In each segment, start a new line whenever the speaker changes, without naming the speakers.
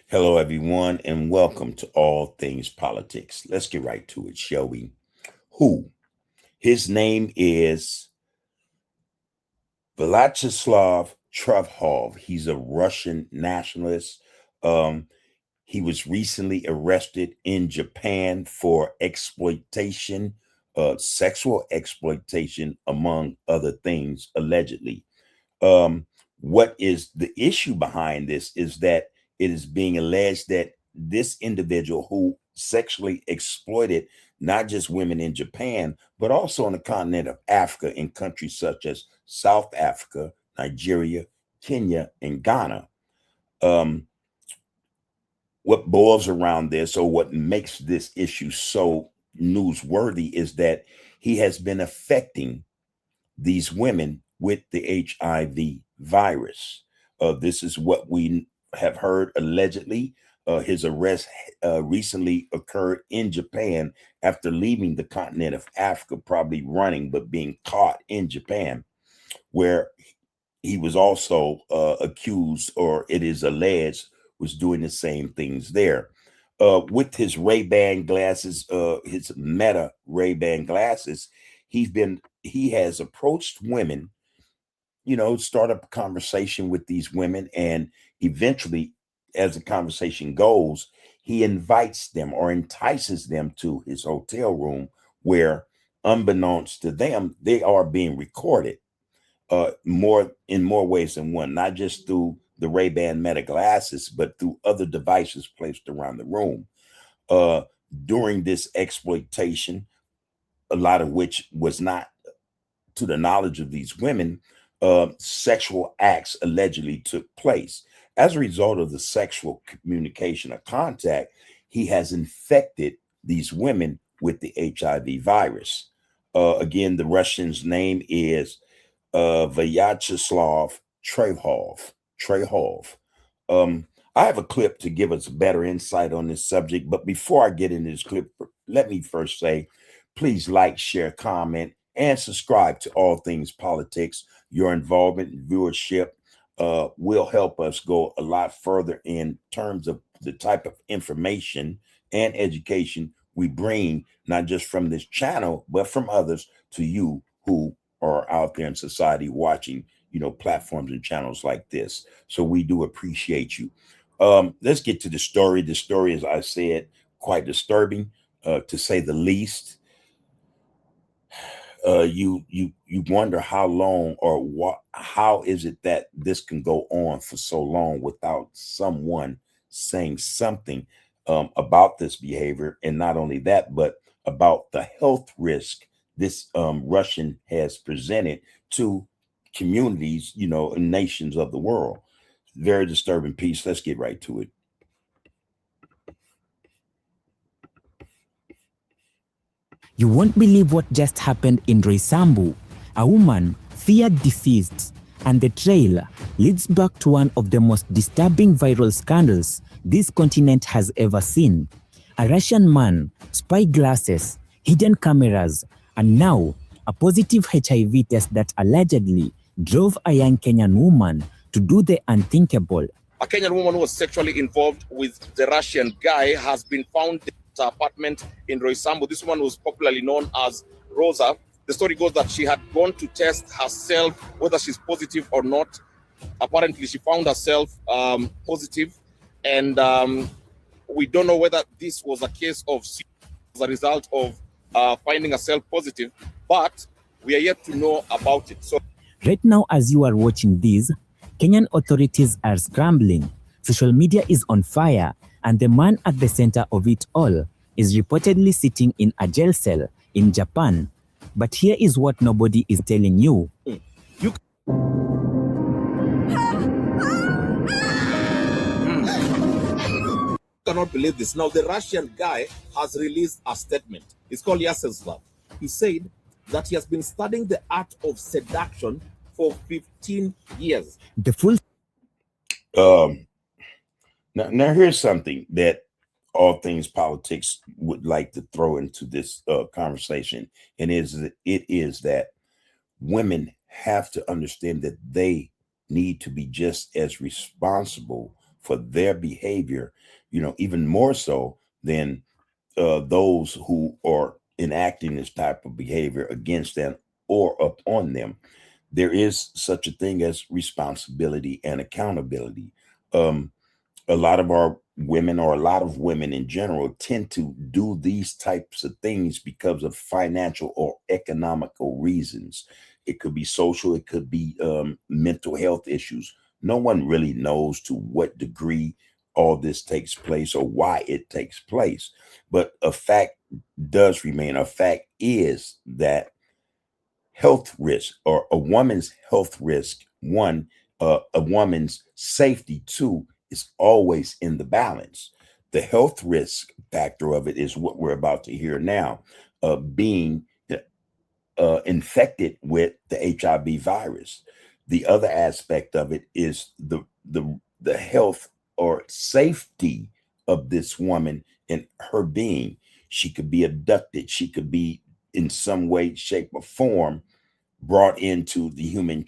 Hello, everyone, and welcome to All Things Politics. Let's get right to it, shall we? Who? His name is Vyacheslav Trevhov. He's a Russian nationalist. Um, he was recently arrested in Japan for exploitation, sexual exploitation, among other things, allegedly. Um, what is the issue behind this is that it is being alleged that this individual who sexually exploited not just women in Japan, but also on the continent of Africa in countries such as South Africa, Nigeria, Kenya, and Ghana. Um, what boils around this, or what makes this issue so newsworthy, is that he has been affecting these women with the HIV virus. This is what we have heard allegedly. His arrest recently occurred in Japan after leaving the continent of Africa, probably running, but being caught in Japan, where he was also accused, or it is alleged, was doing the same things there. With his Ray-Ban glasses, his Meta Ray-Ban glasses, he has approached women, start up a conversation with these women, and eventually, as the conversation goes, he invites them or entices them to his hotel room where, unbeknownst to them, they are being recorded more in more ways than one, not just through the Ray-Ban Meta glasses, but through other devices placed around the room. Uh, During this exploitation, a lot of which was not to the knowledge of these women, sexual acts allegedly took place. As a result of the sexual communication or contact, he has infected these women with the HIV virus. Again, the Russian's name is Vyacheslav Trehov. Trehov. I have a clip to give us better insight on this subject, but before I get into this clip, let me first say, please like, share, comment, and subscribe to All Things Politics. Your involvement and viewership will help us go a lot further in terms of the type of information and education we bring, not just from this channel, but from others to you who are out there in society watching, platforms and channels like this. So we do appreciate you. Let's get to the story. The story, as I said, quite disturbing, to say the least. You wonder how long, or how is it that this can go on for so long without someone saying something about this behavior, and not only that, but about the health risk this Russian has presented to communities, and nations of the world. Very disturbing piece. Let's get right to it.
You won't believe what just happened in Roysambu. A woman feared deceased, and the trail leads back to one of the most disturbing viral scandals this continent has ever seen. A Russian man, spy glasses, hidden cameras, and now a positive HIV test that allegedly drove a young Kenyan woman to do the unthinkable.
A Kenyan woman who was sexually involved with the Russian guy has been found in her apartment in Roysambu. This woman was popularly known as Rosa. The story goes that she had gone to test herself whether she's positive or not. Apparently, she found herself positive, and we don't know whether this was a case of as a result of finding herself positive, but we are yet to know about it. So
right now, as you are watching this, Kenyan authorities are scrambling. Social media is on fire, and the man at the center of it all is reportedly sitting in a jail cell in Japan. But here is what nobody is telling you.
You cannot believe this. Now, the Russian guy has released a statement. It's called Yaroslav. He said that he has been studying the art of seduction for 15 years.
The full
Now here's something that All Things Politics would like to throw into this conversation, and it is that women have to understand that they need to be just as responsible for their behavior, even more so than those who are enacting this type of behavior against them or upon them. There is such a thing as responsibility and accountability. Um, a lot of our women, or a lot of women in general, tend to do these types of things because of financial or economical reasons. It could be social, it could be mental health issues. No one really knows to what degree all this takes place or why it takes place. But a fact does remain. A fact is that health risk, or a woman's health risk, one, a woman's safety, two, is always in the balance. The health risk factor of it is what we're about to hear now, being infected with the HIV virus. The other aspect of it is the health or safety of this woman and her being. She could be abducted. She could be in some way, shape, or form brought into the human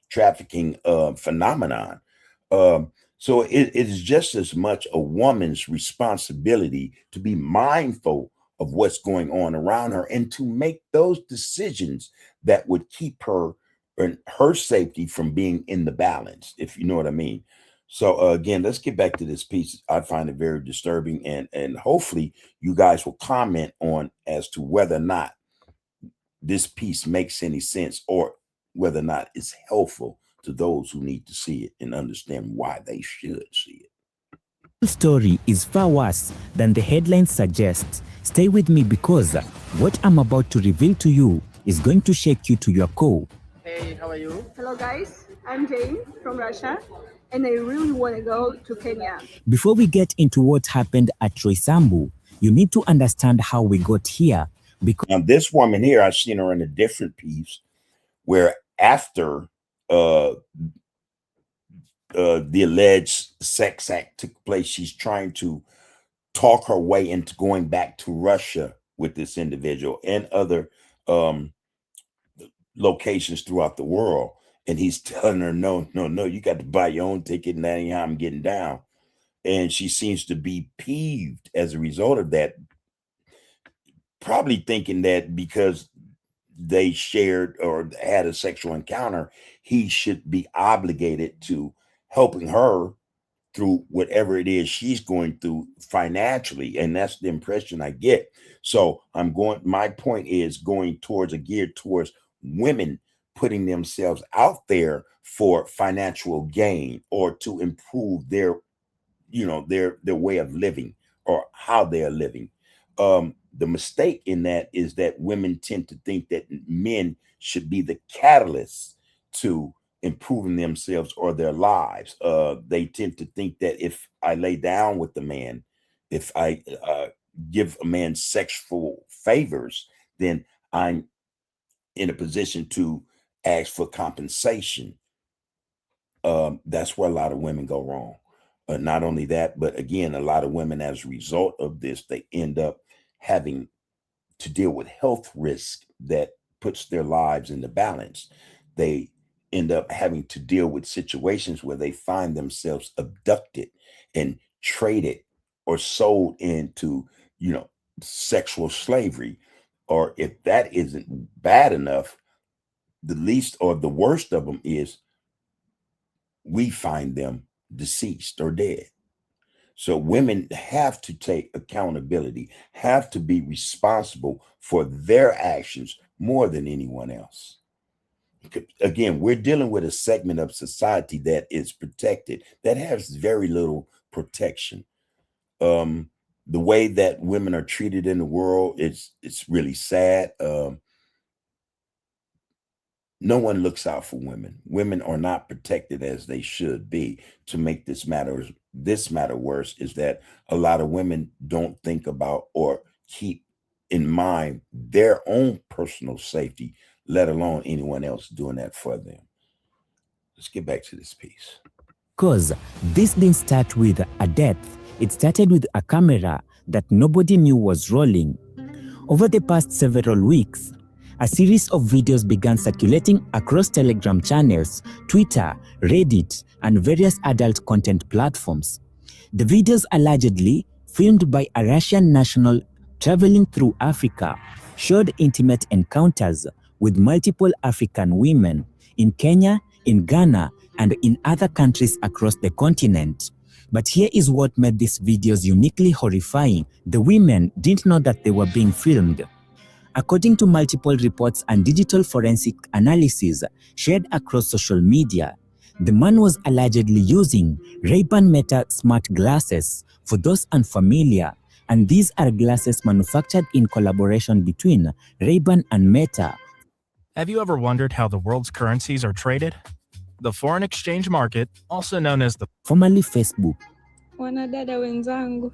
trafficking phenomenon. So it is just as much a woman's responsibility to be mindful of what's going on around her and to make those decisions that would keep her and her safety from being in the balance, if you know what I mean. So again, let's get back to this piece. I find it very disturbing, and hopefully you guys will comment on as to whether or not this piece makes any sense, or whether or not it's helpful to those who need to see it and understand why they should see it.
The story is far worse than the headlines suggest. Stay with me, because what I'm about to reveal to you is going to shake you to your core.
Hey, how are you?
Hello guys, I'm Jane from Russia, and I really want to go to Kenya.
Before we get into what happened at Roysambu, you need to understand how we got here. Because
Now, this woman here, I've seen her in a different piece where after the alleged sex act took place, she's trying to talk her way into going back to Russia with this individual and other locations throughout the world. And he's telling her, no, you got to buy your own ticket, and that ain't how I'm getting down. And she seems to be peeved as a result of that, probably thinking that because they shared or had a sexual encounter, he should be obligated to helping her through whatever it is she's going through financially. And that's the impression I get. So my point is geared towards women putting themselves out there for financial gain or to improve their way of living or how they're living. The mistake in that is that women tend to think that men should be the catalyst to improving themselves or their lives. They tend to think that if I lay down with the man, if I give a man sexual favors, then I'm in a position to ask for compensation. That's where a lot of women go wrong. Not only that, but again, a lot of women, as a result of this, they end up having to deal with health risk that puts their lives in the balance. They end up having to deal with situations where they find themselves abducted and traded or sold into, sexual slavery. Or if that isn't bad enough, the least or the worst of them is we find them deceased or dead. So women have to take accountability, have to be responsible for their actions more than anyone else. Again, we're dealing with a segment of society that is protected, that has very little protection. The way that women are treated in the world, it's really sad. No one looks out for women. Women are not protected as they should be. To make this matter worse is that a lot of women don't think about or keep in mind their own personal safety, let alone anyone else doing that for them. Let's get back to this piece.
Because this didn't start with a death, it started with a camera that nobody knew was rolling. Over the past several weeks, A series of videos began circulating across Telegram channels, Twitter, Reddit, and various adult content platforms. The videos allegedly filmed by a Russian national traveling through Africa showed intimate encounters with multiple African women in Kenya, in Ghana, and in other countries across the continent. But here is what made these videos uniquely horrifying. The women didn't know that they were being filmed. According to multiple reports and digital forensic analysis shared across social media, the man was allegedly using Ray-Ban Meta smart glasses. For those unfamiliar, and these are glasses manufactured in collaboration between Ray-Ban and Meta.
Have you ever wondered how the world's currencies are traded? The foreign exchange market, also known as the
formerly Facebook.
Wanadada wenzangu,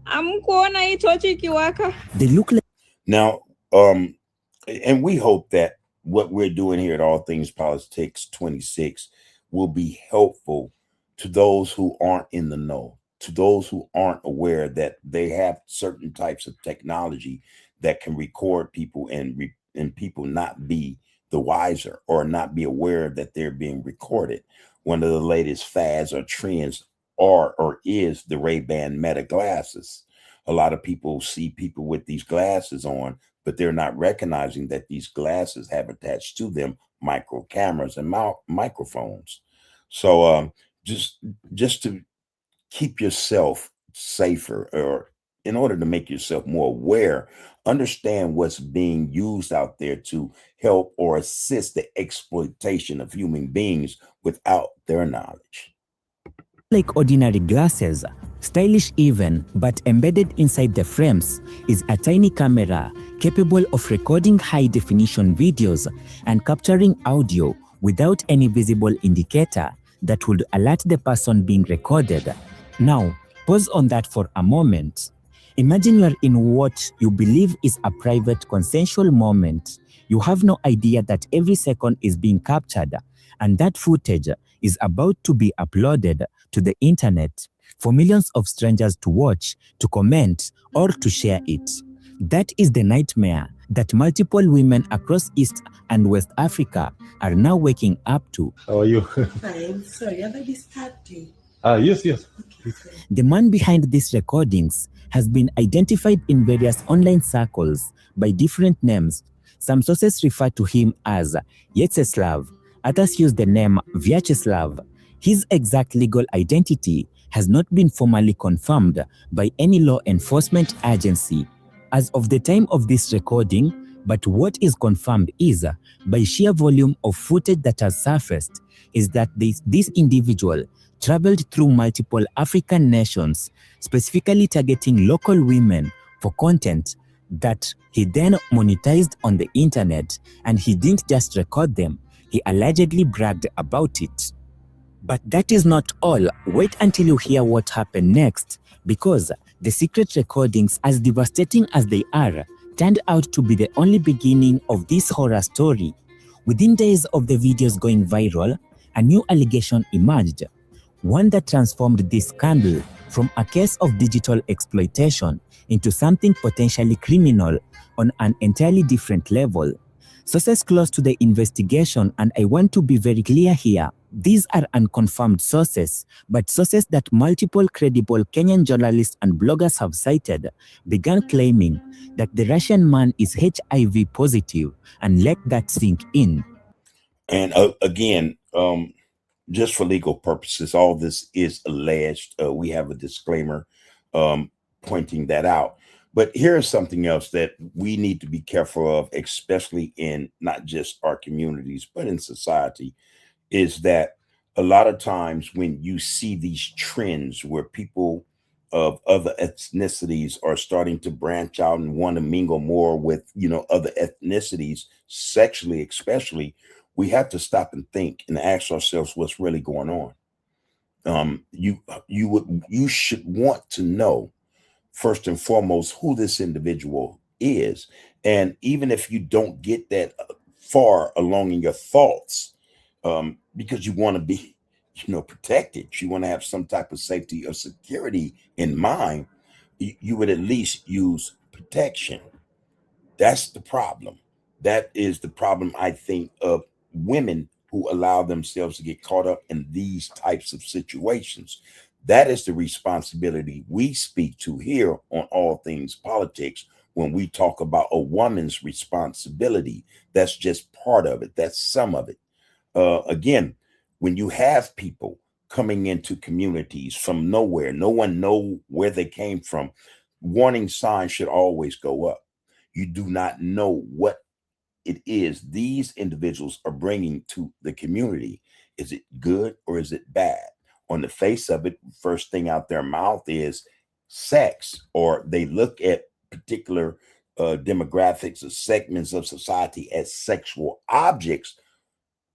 amkuona hii tochi ikiwaka.
They look like
Now, and we hope that what we're doing here at All Things Politics 26 will be helpful to those who aren't in the know, to those who aren't aware that they have certain types of technology that can record people and people not be the wiser or not be aware that they're being recorded. One of the latest fads or trends are or is the Ray-Ban Meta glasses. A lot of people see people with these glasses on, but they're not recognizing that these glasses have attached to them micro cameras and microphones. So just to keep yourself safer, or in order to make yourself more aware, understand what's being used out there to help or assist the exploitation of human beings without their knowledge.
like ordinary glasses, stylish even, but embedded inside the frames is a tiny camera capable of recording high-definition videos and capturing audio without any visible indicator that would alert the person being recorded. Now, pause on that for a moment. Imagine you're in what you believe is a private, consensual moment. You have no idea that every second is being captured, and that footage is about to be uploaded to the internet for millions of strangers to watch, to comment, or to share it. That is the nightmare that multiple women across East and West Africa are now waking up to.
How are you?
Fine. Sorry, have I disturbed you?
Yes.
The man behind these recordings has been identified in various online circles by different names. Some sources refer to him as Yetseslav, others use the name Vyacheslav. His exact legal identity has not been formally confirmed by any law enforcement agency as of the time of this recording, but what is confirmed is, by sheer volume of footage that has surfaced, is that this individual traveled through multiple African nations, specifically targeting local women for content that he then monetized on the internet, and he didn't just record them, he allegedly bragged about it. But that is not all. Wait until you hear what happened next, because the secret recordings, as devastating as they are, turned out to be the only beginning of this horror story. Within days of the videos going viral, a new allegation emerged, one that transformed this scandal from a case of digital exploitation into something potentially criminal on an entirely different level. Sources close to the investigation, and I want to be very clear here, these are unconfirmed sources, but sources that multiple credible Kenyan journalists and bloggers have cited, began claiming that the Russian man is HIV positive, and let that sink in.
And again, just for legal purposes, all this is alleged. We have a disclaimer pointing that out. But here's something else that we need to be careful of, especially in not just our communities, but in society, is that a lot of times when you see these trends where people of other ethnicities are starting to branch out and want to mingle more with, other ethnicities, sexually especially, we have to stop and think and ask ourselves what's really going on. You should want to know, first and foremost, who this individual is. And even if you don't get that far along in your thoughts, because you want to be, protected, you want to have some type of safety or security in mind, you would at least use protection. That's the problem. That is the problem, I think, of women who allow themselves to get caught up in these types of situations. That is the responsibility we speak to here on All Things Politics when we talk about a woman's responsibility. That's just part of it, that's some of it. Again, when you have people coming into communities from nowhere, no one know where they came from, warning signs should always go up. You do not know what it is these individuals are bringing to the community. Is it good or is it bad? On the face of it, first thing out their mouth is sex, or they look at particular demographics or segments of society as sexual objects.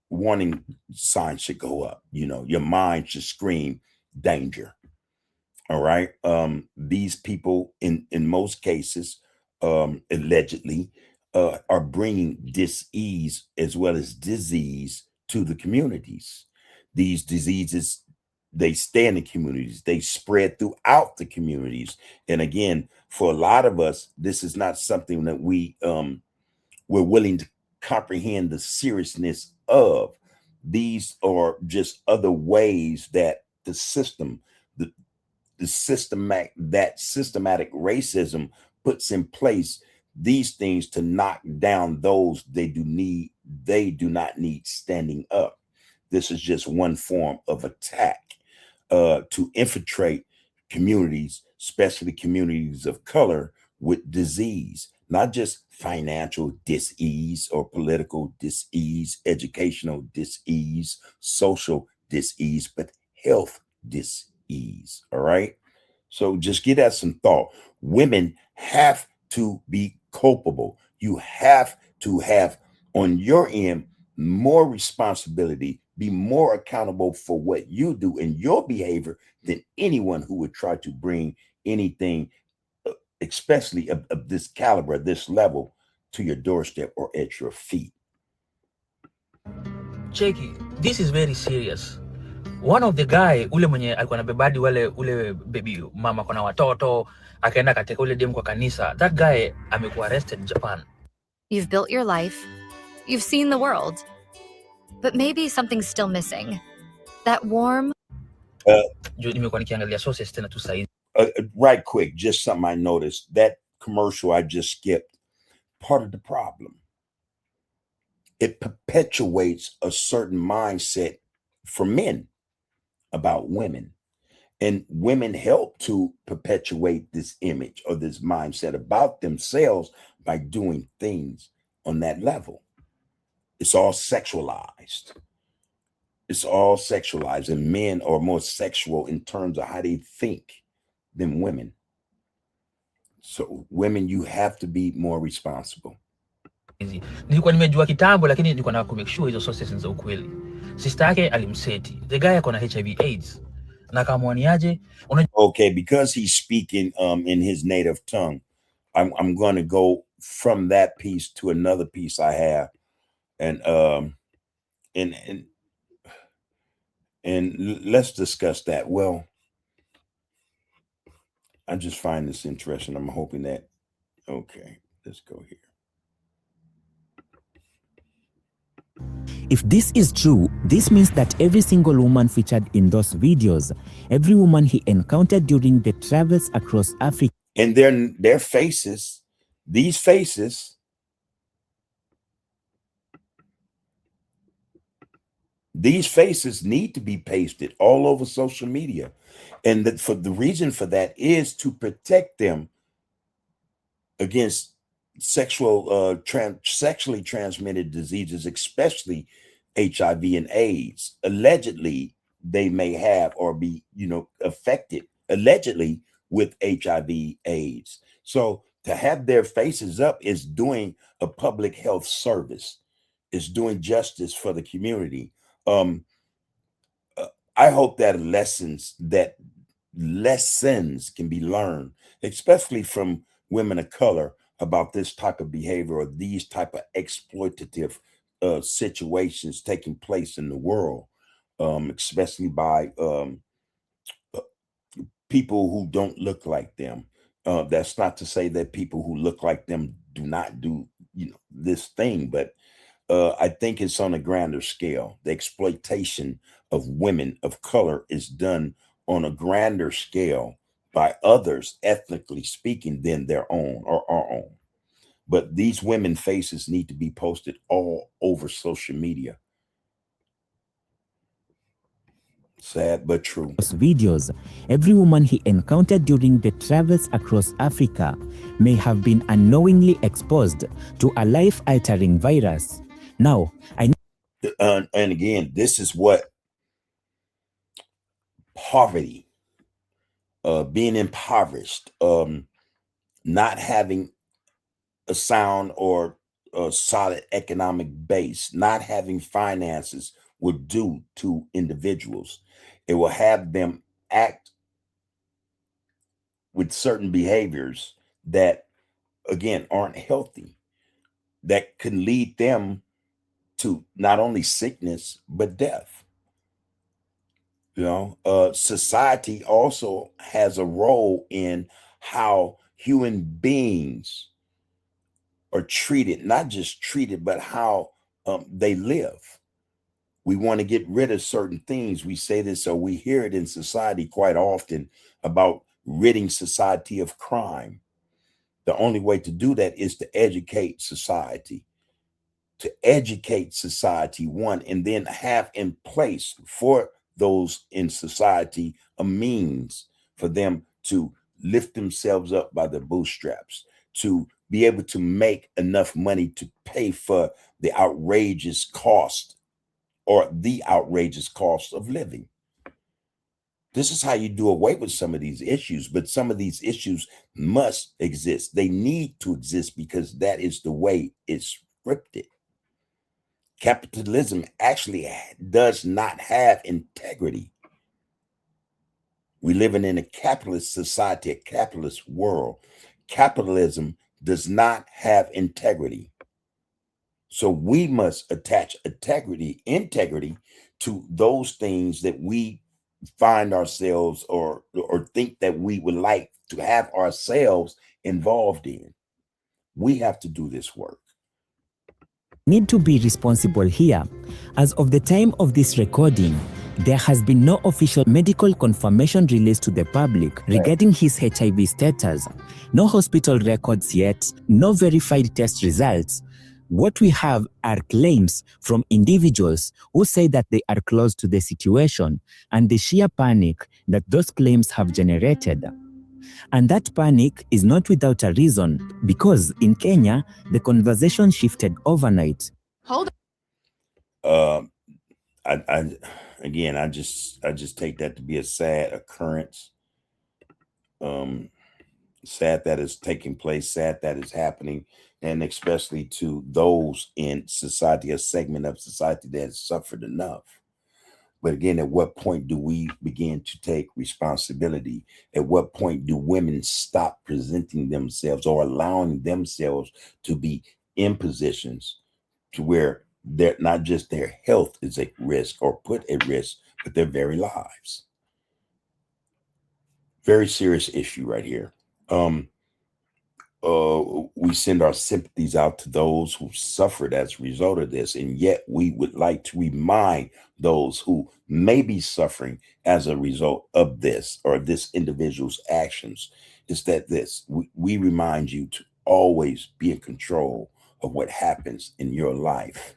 Warning signs should go up. You know, your mind should scream danger. All right. These people, in most cases, allegedly, are bringing dis-ease as well as disease to the communities. These diseases, they stay in the communities, they spread throughout the communities. And again, for a lot of us, this is not something that we're willing to comprehend the seriousness of. These are just other ways that the system, the systematic racism puts in place these things to knock down those they do not need standing up. This is just one form of attack to infiltrate communities, especially communities of color, with disease, not just financial dis-ease or political dis-ease, educational dis-ease, social dis-ease, but health dis-ease. All right. So just give that some thought. Women have to be culpable. You have to have on your end more responsibility, be more accountable for what you do in your behavior than anyone who would try to bring anything, especially of this caliber, this level, to your doorstep or at your feet.
Cheki, this is very serious. One of the guy ule mwenye alikuwa nabebadi ule baby mama kona watoto akaenda katika ule dem kwa kanisa, that guy amekuwa arrested in Japan.
You've built your life, you've seen the world, but maybe something's still missing. That warm.
Nimekuwa nikiangalia sources tena tu saizi.
Right quick, just something I noticed. That commercial I just skipped, part of the problem. It perpetuates a certain mindset for men about women. And women help to perpetuate this image or this mindset about themselves by doing things on that level. It's all sexualized. It's all sexualized, and men are more sexual in terms of how they think than women. So women, you have to be more responsible.
Nilikuwa nimejua kitambo, lakini nilikuwa na kumake sure hizo sources ni za ukweli. Sister yake alimseti, the guy akona HIV AIDS. Na kamwaniaje?
Okay, because he's speaking in his native tongue, I'm going to go from that piece to another piece I have, and let's discuss that. Well, I just find this interesting. I'm hoping that, okay, let's go here.
If this is true, this means that every single woman featured in those videos, every woman he encountered during the travels across Africa,
and their faces, these faces, need to be pasted all over social media. And that for the reason for that is to protect them against sexually transmitted diseases, especially HIV and AIDS. Allegedly, they may have or be, affected allegedly with HIV AIDS. So to have their faces up is doing a public health service. It's doing justice for the community. I hope that lessons can be learned, especially from women of color, about this type of behavior or these type of exploitative situations taking place in the world, especially by people who don't look like them. That's not to say that people who look like them do not do this thing, but I think it's on a grander scale. The exploitation of women of color is done on a grander scale by others, ethnically speaking, than their own or our own. But these women faces need to be posted all over social media. Sad but true.
Videos, every woman he encountered during the travels across Africa may have been unknowingly exposed to a life-altering virus. Now,
and again, this is what poverty, being impoverished, not having a sound or a solid economic base, not having finances would do to individuals. It will have them act with certain behaviors that, again, aren't healthy, that can lead them to not only sickness, but death. Society also has a role in how human beings are treated, not just treated, but how they live. We want to get rid of certain things. We say this, or we hear it in society quite often about ridding society of crime. The only way to do that is to educate society. To educate society, one, and then have in place for those in society a means for them to lift themselves up by their bootstraps, to be able to make enough money to pay for the outrageous cost of living. This is how you do away with some of these issues, but some of these issues must exist. They need to exist because that is the way it's scripted. Capitalism actually does not have integrity. We live in a capitalist society, a capitalist world. Capitalism does not have integrity. So we must attach integrity to those things that we find ourselves or think that we would like to have ourselves involved in. We have to do this work.
Need to be responsible here. As of the time of this recording, there has been no official medical confirmation released to the public regarding his HIV status. No hospital records yet, no verified test results. What we have are claims from individuals who say that they are close to the situation and the sheer panic that those claims have generated. And that panic is not without a reason, because in Kenya, the conversation shifted overnight.
Hold on. I just take that to be a sad occurrence. Sad that is taking place, sad that is happening, and especially to those in society, a segment of society that has suffered enough. But again, at what point do we begin to take responsibility? At what point do women stop presenting themselves or allowing themselves to be in positions to where they're not just their health is at risk or put at risk, but their very lives? Very serious issue right here. We send our sympathies out to those who suffered as a result of this, and yet we would like to remind those who may be suffering as a result of this or this individual's actions is that we remind you to always be in control of what happens in your life.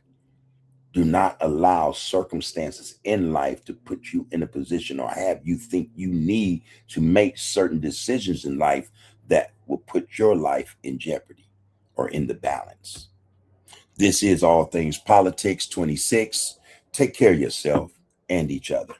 Do not allow circumstances in life to put you in a position or have you think you need to make certain decisions in life that will put your life in jeopardy or in the balance. This is All Things Politics 26. Take care of yourself and each other.